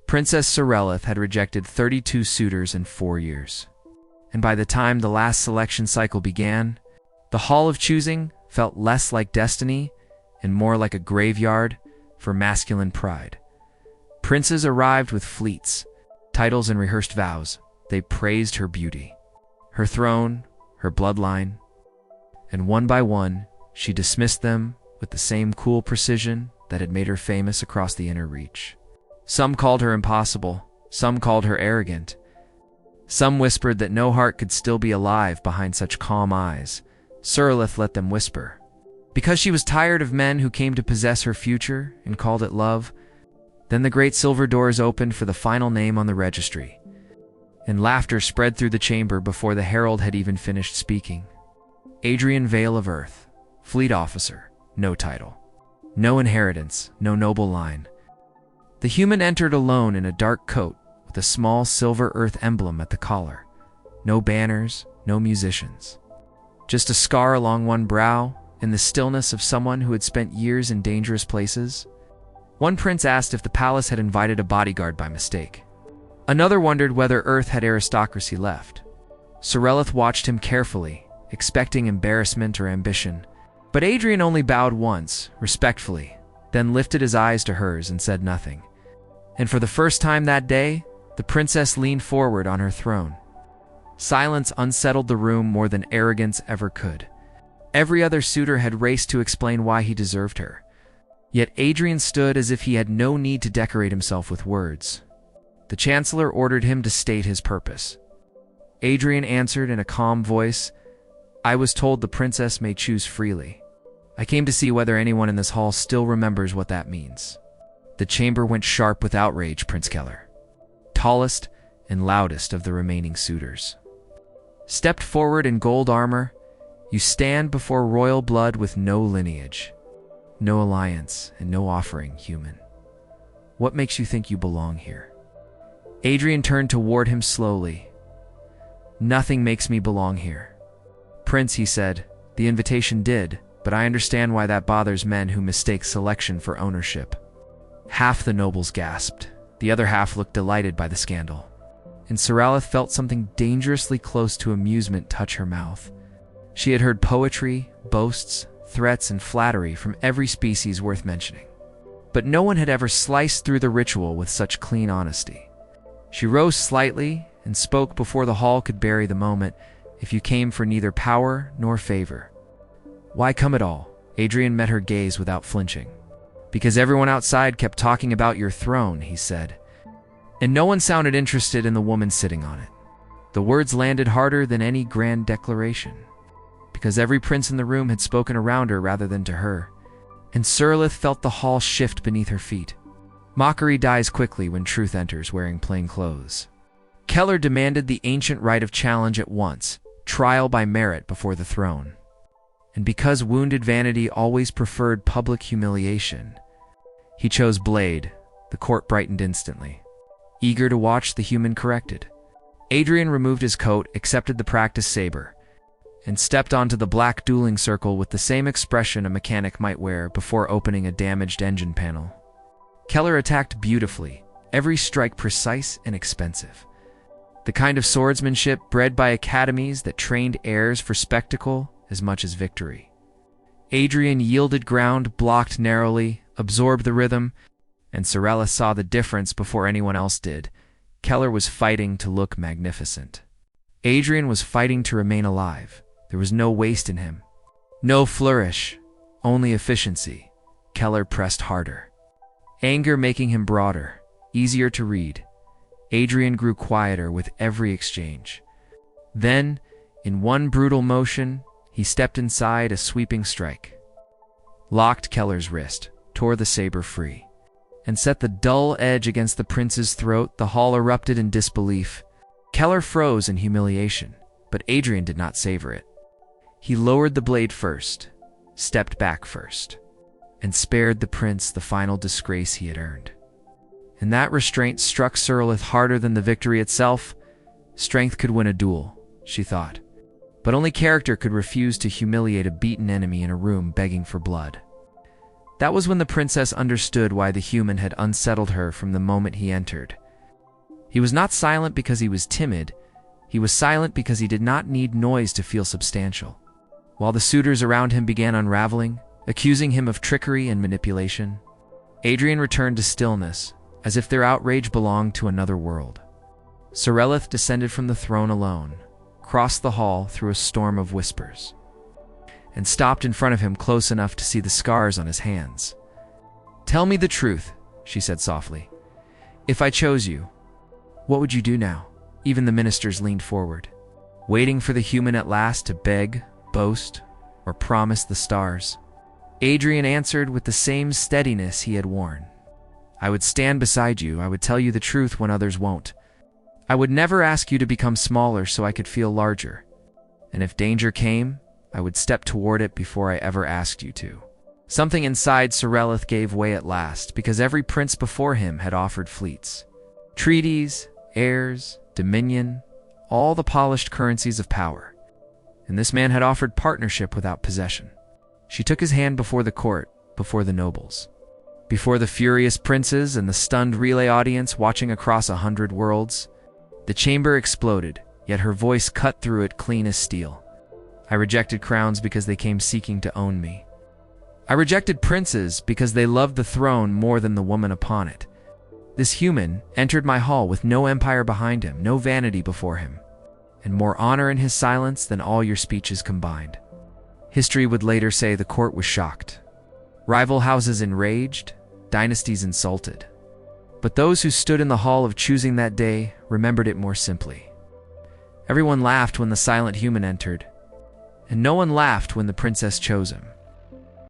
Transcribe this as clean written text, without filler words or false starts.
Princess Seralyth had rejected 32 suitors in 4 years. And by the time the last selection cycle began, the Hall of Choosing felt less like destiny and more like a graveyard for masculine pride. Princes arrived with fleets, titles, and rehearsed vows. They praised her beauty, her throne, her bloodline, and one by one, she dismissed them with the same cool precision that had made her famous across the inner reach. Some called her impossible, some called her arrogant. Some whispered that no heart could still be alive behind such calm eyes. Seralyth let them whisper. Because she was tired of men who came to possess her future and called it love, then the great silver doors opened for the final name on the registry, and laughter spread through the chamber before the herald had even finished speaking. Adrian Vale of Earth, Fleet Officer, no title, no inheritance, no noble line. The human entered alone in a dark coat with a small silver earth emblem at the collar. No banners, no musicians. Just a scar along one brow and the stillness of someone who had spent years in dangerous places. One prince asked if the palace had invited a bodyguard by mistake. Another wondered whether Earth had aristocracy left. Seralyth watched him carefully, expecting embarrassment or ambition. But Adrian only bowed once, respectfully, then lifted his eyes to hers and said nothing. And for the first time that day, the princess leaned forward on her throne. Silence unsettled the room more than arrogance ever could. Every other suitor had raced to explain why he deserved her. Yet Adrian stood as if he had no need to decorate himself with words. The chancellor ordered him to state his purpose. Adrian answered in a calm voice, "I was told the princess may choose freely. I came to see whether anyone in this hall still remembers what that means." The chamber went sharp with outrage, Prince Keller, tallest and loudest of the remaining suitors, stepped forward in gold armor. "You stand before royal blood with no lineage, no alliance, and no offering, human. What makes you think you belong here?" Adrian turned toward him slowly. "Nothing makes me belong here. Prince," he said, "the invitation did, but I understand why that bothers men who mistake selection for ownership." Half the nobles gasped. The other half looked delighted by the scandal. And Seralyth felt something dangerously close to amusement touch her mouth. She had heard poetry, boasts, threats, and flattery from every species worth mentioning. But no one had ever sliced through the ritual with such clean honesty. She rose slightly and spoke before the hall could bury the moment. "If you came for neither power nor favor, why come at all?" Adrian met her gaze without flinching. "Because everyone outside kept talking about your throne," he said. And no one sounded interested in the woman sitting on it. The words landed harder than any grand declaration. Because every prince in the room had spoken around her rather than to her. And Seralyth felt the hall shift beneath her feet. Mockery dies quickly when truth enters wearing plain clothes. Keller demanded the ancient right of challenge at once, trial by merit before the throne. And because wounded vanity always preferred public humiliation, he chose blade. The court brightened instantly, eager to watch the human corrected. Adrian removed his coat, accepted the practiced saber, and stepped onto the black dueling circle with the same expression a mechanic might wear before opening a damaged engine panel. Keller attacked beautifully, every strike precise and expensive. The kind of swordsmanship bred by academies that trained heirs for spectacle as much as victory. Adrian yielded ground, blocked narrowly, absorbed the rhythm, and Seralyth saw the difference before anyone else did. Keller was fighting to look magnificent. Adrian was fighting to remain alive. There was no waste in him. No flourish, only efficiency. Keller pressed harder. Anger making him broader, easier to read. Adrian grew quieter with every exchange. Then, in one brutal motion, he stepped inside a sweeping strike. Locked Keller's wrist, tore the saber free, and set the dull edge against the prince's throat. The hall erupted in disbelief. Keller froze in humiliation, but Adrian did not savor it. He lowered the blade first, stepped back first, and spared the prince the final disgrace he had earned. And that restraint struck Seralyth harder than the victory itself. Strength could win a duel, she thought, but only character could refuse to humiliate a beaten enemy in a room begging for blood. That was when the princess understood why the human had unsettled her from the moment he entered. He was not silent because he was timid. He was silent because he did not need noise to feel substantial. While the suitors around him began unraveling, accusing him of trickery and manipulation, Adrian returned to stillness, as if their outrage belonged to another world. Seralyth descended from the throne alone, crossed the hall through a storm of whispers, and stopped in front of him close enough to see the scars on his hands. "Tell me the truth," she said softly. "If I chose you, what would you do now?" Even the ministers leaned forward, waiting for the human at last to beg, boast, or promise the stars. Adrian answered with the same steadiness he had worn. "I would stand beside you. I would tell you the truth when others won't. I would never ask you to become smaller so I could feel larger. And if danger came, I would step toward it before I ever asked you to." Something inside Seralyth gave way at last, because every prince before him had offered fleets, treaties, heirs, dominion, all the polished currencies of power. And this man had offered partnership without possession. She took his hand before the court, before the nobles, before the furious princes and the stunned relay audience watching across 100 worlds. The chamber exploded, yet her voice cut through it clean as steel. "I rejected crowns because they came seeking to own me. I rejected princes because they loved the throne more than the woman upon it. This human entered my hall with no empire behind him, no vanity before him, and more honor in his silence than all your speeches combined." History would later say the court was shocked, rival houses enraged, dynasties insulted. But those who stood in the hall of choosing that day remembered it more simply. Everyone laughed when the silent human entered, and no one laughed when the princess chose him.